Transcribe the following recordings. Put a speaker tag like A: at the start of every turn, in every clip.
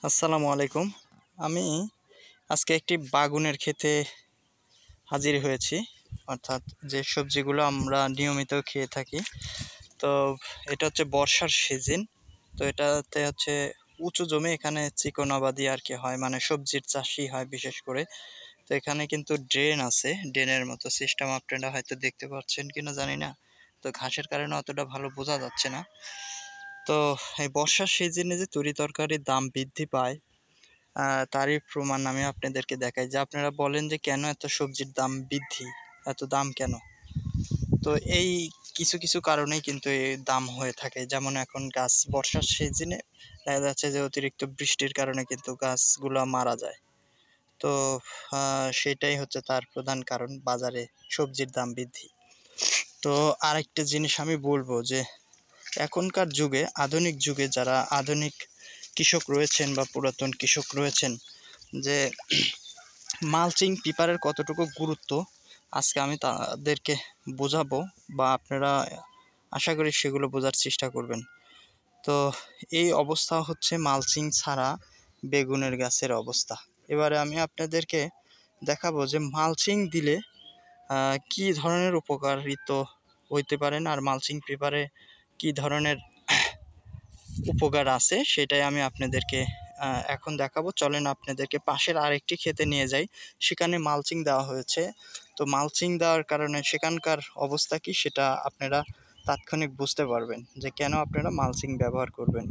A: আসসালামু আলাইকুম। আমি আজকে একটি বাগুনের ক্ষেতে হাজির হয়েছি, অর্থাৎ যে সবজিগুলো আমরা নিয়মিত খেয়ে থাকি। তো এটা হচ্ছে বর্ষার সিজন। তো এটাতে হচ্ছে উঁচু জমি, এখানে চিকনাবাদি আর কি হয়, মানে সবজির চাষই হয় বিশেষ করে। তো এখানে কিন্তু ড্রেন আছে, ড্রেনের মতো সিস্টেম আপনারা হয়তো দেখতে পাচ্ছেন কিনা জানি না। তো ঘাসের কারণে অতটা ভালো বোঝা যাচ্ছে না। তো এই বর্ষার সিজনে যে তরি তরকারির দাম বৃদ্ধি পায়, তারই প্রমাণ আমি আপনাদেরকে দেখাই। যে আপনারা বলেন যে কেন এত সবজির দাম বৃদ্ধি, এত দাম কেন? তো এই কিছু কিছু কারণেই কিন্তু এই দাম হয়ে থাকে। যেমন এখন গাছ বর্ষার সিজনে দেখা যাচ্ছে যে অতিরিক্ত বৃষ্টির কারণে কিন্তু গাছগুলো মারা যায়। তো সেটাই হচ্ছে তার প্রধান কারণ, বাজারে সবজির দাম বৃদ্ধি। তো আরেকটা জিনিস আমি বলবো যে এখনকার যুগে, আধুনিক যুগে যারা আধুনিক কৃষক রয়েছেন বা পুরাতন কৃষক রয়েছেন, যে মালচিং পেপারের কতটুকু গুরুত্ব আজকে আমি তাদেরকে বোঝাবো, বা আপনারা আশা করি সেগুলো বোঝার চেষ্টা করবেন। তো এই অবস্থা হচ্ছে মালচিং ছাড়া বেগুনের গাছের অবস্থা। এবারে আমি আপনাদেরকে দেখাবো যে মালচিং দিলে কি ধরনের উপকারিত হইতে পারেন, আর মালচিং পেপারে কি ধরনের উপকার আছে সেটাই আমি আপনাদেরকে এখন দেখাবো। চলেন আপনাদেরকে পাশের আরেকটি ক্ষেতে নিয়ে যাই, সেখানে মালচিং দেওয়া হয়েছে। তো মালচিং দেওয়ার কারণে সেখানকার অবস্থা কি সেটা আপনারা তাৎক্ষণিক বুঝতে পারবেন যে কেন আপনারা মালচিং ব্যবহার করবেন।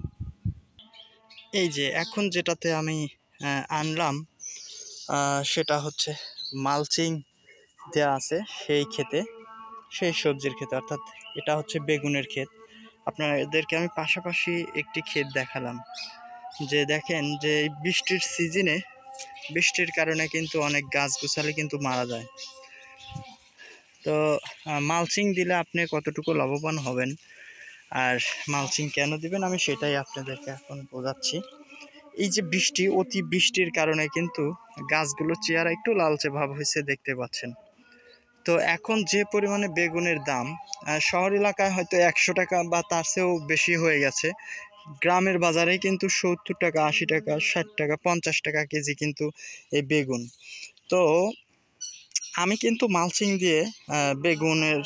A: এই যে এখন যেটাতে আমি আনলাম, সেটা হচ্ছে মালচিং দেওয়া আছে সেই ক্ষেতে, সেই সবজির ক্ষেতে, অর্থাৎ এটা হচ্ছে বেগুনের ক্ষেত। আপনাদেরকে আমি পাশাপাশি একটি ক্ষেত দেখালাম। যে দেখেন যে বৃষ্টির সিজনে, বৃষ্টির কারণে কিন্তু অনেক গাছগাছালি কিন্তু মারা যায়। তো মালচিং দিলে আপনি কতটুকু লাভবান হবেন, আর মালচিং কেন দিবেন আমি সেটাই আপনাদেরকে এখন বোঝাচ্ছি। এই যে বৃষ্টি, অতি বৃষ্টির কারণে কিন্তু গাছগুলোর চেহারা একটু লালচে ভাব হয়েছে, দেখতে পাচ্ছেন। তো এখন যে পরিমাণে বেগুনের দাম, শহর এলাকায় হয়তো 100 টাকা বা তার চেয়েও বেশি হয়ে গেছে। গ্রামের বাজারে কিন্তু 70 টাকা, 80 টাকা, 60 টাকা, 50 টাকা কেজি কিন্তু এই বেগুন। তো আমি কিন্তু মালচিং দিয়ে বেগুনের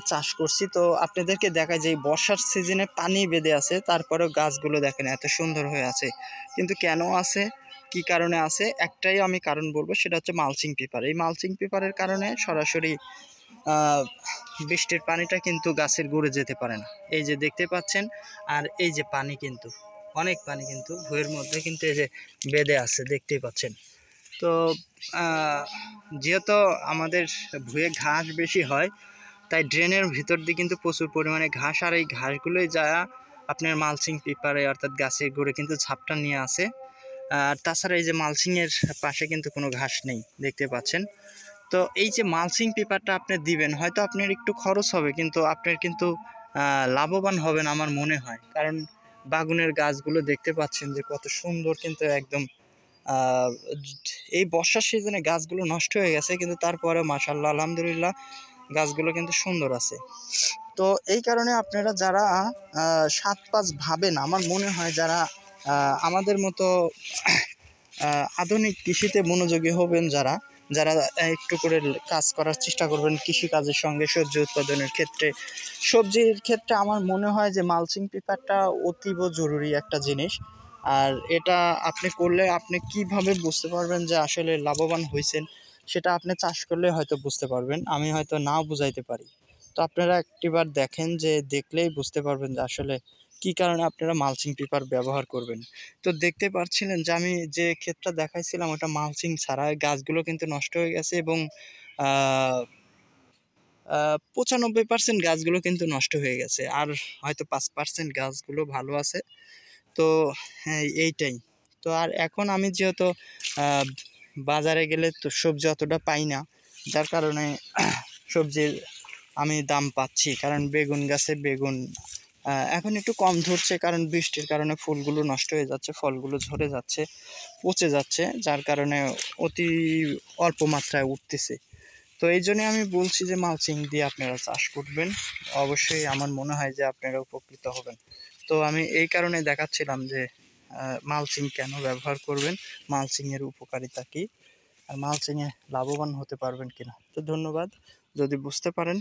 A: চাষ করছি। তো আপনাদেরকে দেখায় যে বর্ষার সিজনে পানি বেঁধে আছে, তারপরেও গাছগুলো দেখেন এত সুন্দর হয়ে আছে। কিন্তু কেন আছে, কি কারণে আছে, একটাই আমি কারণ বলবো, সেটা হচ্ছে মালচিং পেপার। এই মালচিং পেপারের কারণে সরাসরি বৃষ্টির পানিটা কিন্তু গাছের গোড়ে যেতে পারে না, এই যে দেখতে পাচ্ছেন। আর এই যে পানি কিন্তু, অনেক পানি কিন্তু ভুঁইয়ের মধ্যে কিন্তু এই যে বেঁধে আছে, দেখতেই পাচ্ছেন। তো যেহেতু আমাদের ভুঁয়ে ঘাস বেশি হয়, তাই ড্রেনের ভিতর দিয়ে কিন্তু প্রচুর পরিমাণে ঘাস, আর এই ঘাসগুলোই যা আপনার মালচিং পেপারে অর্থাৎ গাছের গোড়ে কিন্তু ঝাপটা নিয়ে আসে। আর তাছাড়া এই যে মালচিংয়ের পাশে কিন্তু কোনো ঘাস নেই, দেখতে পাচ্ছেন। তো এই যে মালচিং পেপারটা আপনি দিবেন, হয়তো আপনার একটু খরচ হবে, কিন্তু আপনার কিন্তু লাভবান হবেন আমার মনে হয়। কারণ বাগুনের গাছগুলো দেখতে পাচ্ছেন যে কত সুন্দর, কিন্তু একদম এই বর্ষার সিজনে গাছগুলো নষ্ট হয়ে গেছে, কিন্তু তারপরে মাশাআল্লাহ আলহামদুলিল্লাহ গাছগুলো কিন্তু সুন্দর আছে। তো এই কারণে আপনারা যারা সাত পাঁচ ভাবেন, আমার মনে হয় যারা আমাদের মতো আধুনিক কৃষিতে মনোযোগী হবেন, যারা যারা একটু করে কাজ করার চেষ্টা করবেন কৃষিকাজের সঙ্গে, সবজি উৎপাদনের ক্ষেত্রে, সবজির ক্ষেত্রে আমার মনে হয় যে মালচিং পেপারটা অতীব জরুরি একটা জিনিস। আর এটা আপনি করলে আপনি কিভাবে বুঝতে পারবেন যে আসলে লাভবান হয়েছেন, সেটা আপনি চাষ করলে হয়তো বুঝতে পারবেন, আমি হয়তো নাও বুঝাইতে পারি। তো আপনারা একটিবার দেখেন, যে দেখলেই বুঝতে পারবেন যে আসলে কি কারণে আপনারা মালচিং পেপার ব্যবহার করবেন। তো দেখতে পাচ্ছিলেন যে আমি যে ক্ষেতটা দেখাইছিলাম ওটা মালচিং ছাড়া, গাছগুলো কিন্তু নষ্ট হয়ে গেছে, এবং 95% গাছগুলো কিন্তু নষ্ট হয়ে গেছে, আর হয়তো 5% গাছগুলো ভালো আছে। তো হ্যাঁ, এইটাই। তো আর এখন আমি যেহেতু আহ, বাজারে গেলে তো সবজি অতটা পাই না, যার কারণে সবজির আমি দাম পাচ্ছি, কারণ বেগুন গাছে বেগুন এখন একটু কম ধরছে, কারণ বৃষ্টির কারণে ফুলগুলো নষ্ট হয়ে যাচ্ছে, ফলগুলো ঝরে যাচ্ছে, পচে যাচ্ছে, যার কারণে অতি অল্প মাত্রায় উঠতেছে। তো এই জন্য আমি বলছি যে মালচিং দিয়ে আপনারা চাষ করবেন, অবশ্যই আমার মনে হয় যে আপনারা উপকৃত হবেন। তো আমি এই কারণে দেখাচ্ছিলাম যে মালচিং কেন ব্যবহার করবেন, মালচিংয়ের উপকারিতা কী, আর মালচিংয়ে লাভবান হতে পারবেন কিনা। তো ধন্যবাদ। যদি বুঝতে পারেন